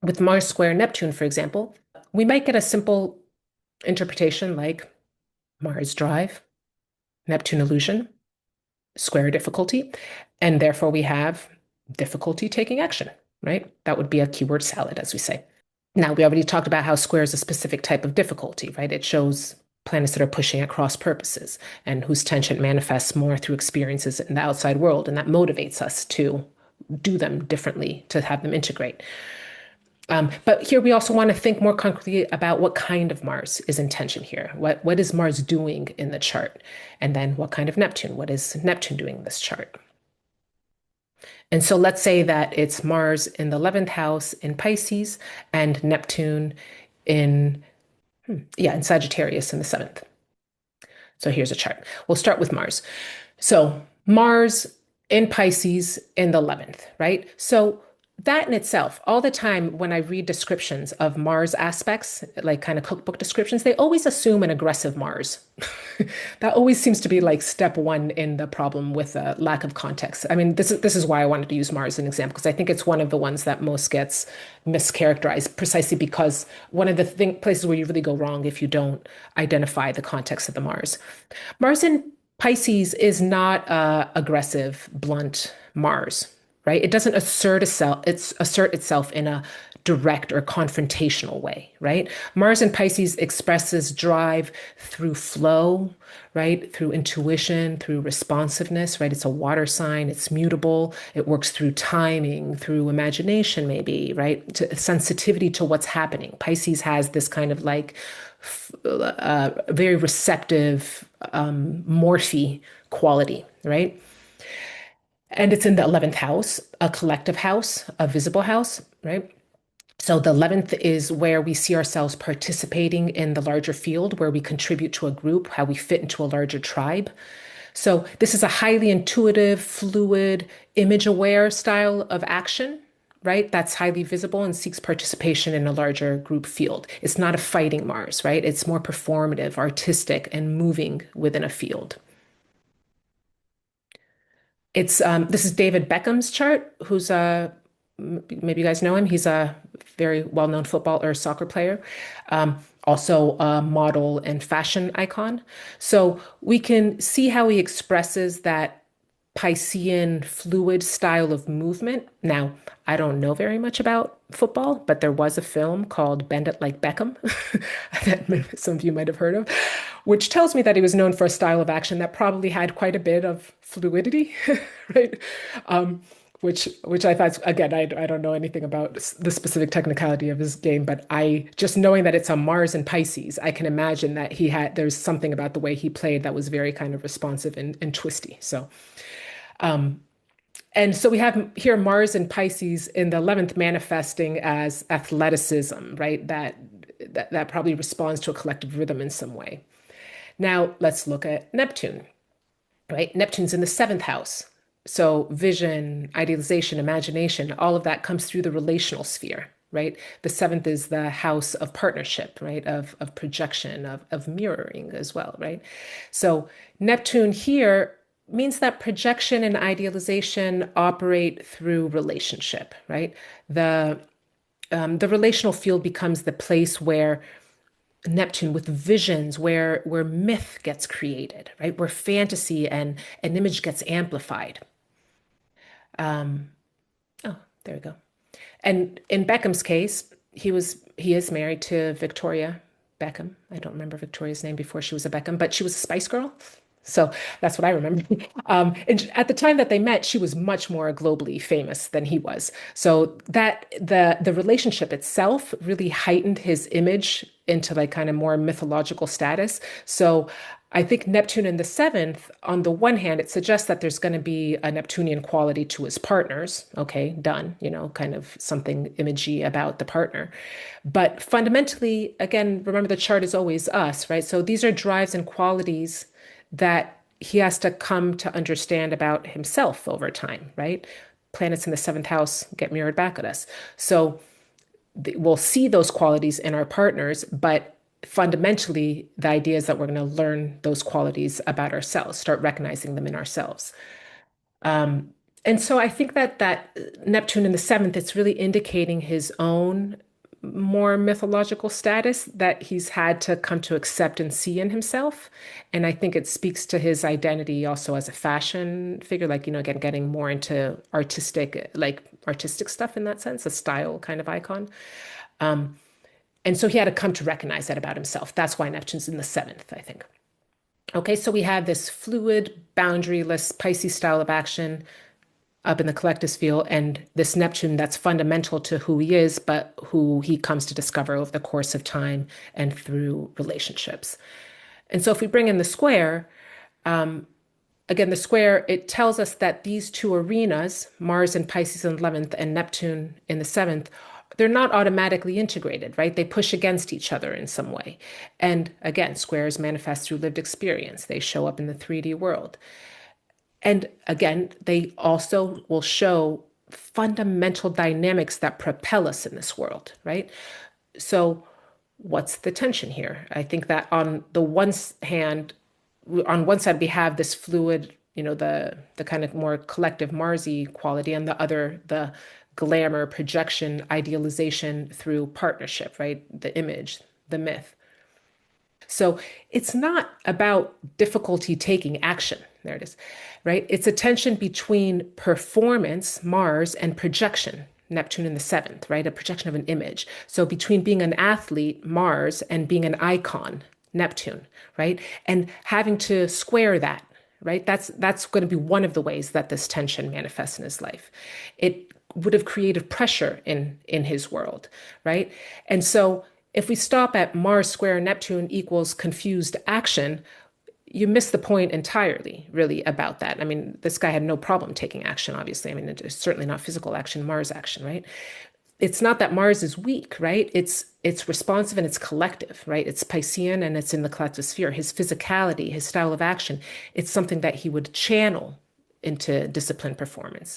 With Mars square Neptune, for example, we might get a simple interpretation like Mars drive, Neptune illusion, square difficulty, and therefore we have difficulty taking action, right? That would be a keyword salad, as we say. Now, we already talked about how square is a specific type of difficulty, right? It shows planets that are pushing at cross purposes and whose tension manifests more through experiences in the outside world, and that motivates us to do them differently, to have them integrate. But here we also want to think more concretely about what kind of Mars is in tension here. What is Mars doing in the chart? And then what kind of Neptune? What is Neptune doing in this chart? And so let's say that it's Mars in the 11th house in Pisces and Neptune in, in Sagittarius in the 7th. So here's a chart. We'll start with Mars. So Mars in Pisces in the 11th, right? So that in itself, all the time when I read descriptions of Mars aspects, like kind of cookbook descriptions, they always assume an aggressive Mars. That always seems to be like step one in the problem with a lack of context. I mean, this is why I wanted to use Mars as an example, because I think it's one of the ones that most gets mischaracterized, precisely because one of the places where you really go wrong if you don't identify the context of the Mars. Mars in Pisces is not aggressive, blunt Mars, right? It doesn't assert itself in a direct or confrontational way, right? Mars in Pisces expresses drive through flow, right? Through intuition, through responsiveness, right? It's a water sign, it's mutable, it works through timing, through imagination, maybe, right? Sensitivity to what's happening. Pisces has this kind of like very receptive, morphy quality, right? And it's in the 11th house, a collective house, a visible house, right? So the 11th is where we see ourselves participating in the larger field, where we contribute to a group, how we fit into a larger tribe. So this is a highly intuitive, fluid, image-aware style of action, right? That's highly visible and seeks participation in a larger group field. It's not a fighting Mars, right? It's more performative, artistic, and moving within a field. It's this is David Beckham's chart, who's maybe you guys know him. He's a very well-known football or soccer player, also a model and fashion icon. So we can see how he expresses that Piscean fluid style of movement. Now, I don't know very much about football, but there was a film called Bend It Like Beckham that some of you might have heard of, which tells me that he was known for a style of action that probably had quite a bit of fluidity, right? Which I thought, again, I don't know anything about the specific technicality of his game, but I just knowing that it's on Mars and Pisces, I can imagine that there's something about the way he played that was very kind of responsive and twisty. So, and so we have here Mars and Pisces in the 11th manifesting as athleticism, right? That probably responds to a collective rhythm in some way. Now let's look at Neptune, right? Neptune's in the 7th house. So vision, idealization, imagination, all of that comes through the relational sphere, right? The 7th is the house of partnership, right? Of projection, of mirroring as well, right? So Neptune here means that projection and idealization operate through relationship, right? The relational field becomes the place where Neptune with visions, where myth gets created, right? Where fantasy and an image gets amplified. Um, oh, there we go. And in Beckham's case, he is married to Victoria Beckham. I don't remember Victoria's name before she was a Beckham, but she was a Spice Girl. So that's what I remember. And at the time that they met, she was much more globally famous than he was. So that the relationship itself really heightened his image into like kind of more mythological status. So I think Neptune in the 7th, on the one hand, it suggests that there's going to be a Neptunian quality to his partners. Okay, done, kind of something imagey about the partner. But fundamentally, again, remember the chart is always us, right? So these are drives and qualities that he has to come to understand about himself over time, right? Planets in the 7th house get mirrored back at us. So we'll see those qualities in our partners, but fundamentally, the idea is that we're going to learn those qualities about ourselves, start recognizing them in ourselves. Um, And so I think that Neptune in the seventh, it's really indicating his own more mythological status that he's had to come to accept and see in himself. And I think it speaks to his identity also as a fashion figure, like, again, getting more into artistic stuff in that sense, a style kind of icon. And so he had to come to recognize that about himself. That's why Neptune's in the seventh, I think. Okay, so we have this fluid, boundaryless Pisces style of action up in the collective field, and this Neptune that's fundamental to who he is, but who he comes to discover over the course of time and through relationships. And so if we bring in the square, again, the square, it tells us that these two arenas, Mars in Pisces in the 11th and Neptune in the 7th, they're not automatically integrated, right? They push against each other in some way. And again, squares manifest through lived experience. They show up in the 3D world. And again, they also will show fundamental dynamics that propel us in this world, right? So, what's the tension here? I think that on one side we have this fluid, the kind of more collective Marsy quality, and the other, the glamour, projection, idealization through partnership, right? The image, the myth. So it's not about difficulty taking action. There it is, right? It's a tension between performance, Mars, and projection, Neptune in the seventh, right? A projection of an image. So between being an athlete, Mars, and being an icon, Neptune, right? And having to square that, right? That's going to be one of the ways that this tension manifests in his life. It would have created pressure in his world, right? And so if we stop at Mars square Neptune equals confused action, you miss the point entirely, really, about that. I mean, this guy had no problem taking action, obviously. I mean, it's certainly not physical action, Mars action, right? It's not that Mars is weak, right? It's responsive and it's collective, right? It's Piscean and it's in the collective sphere. His physicality, his style of action, it's something that he would channel into disciplined performance.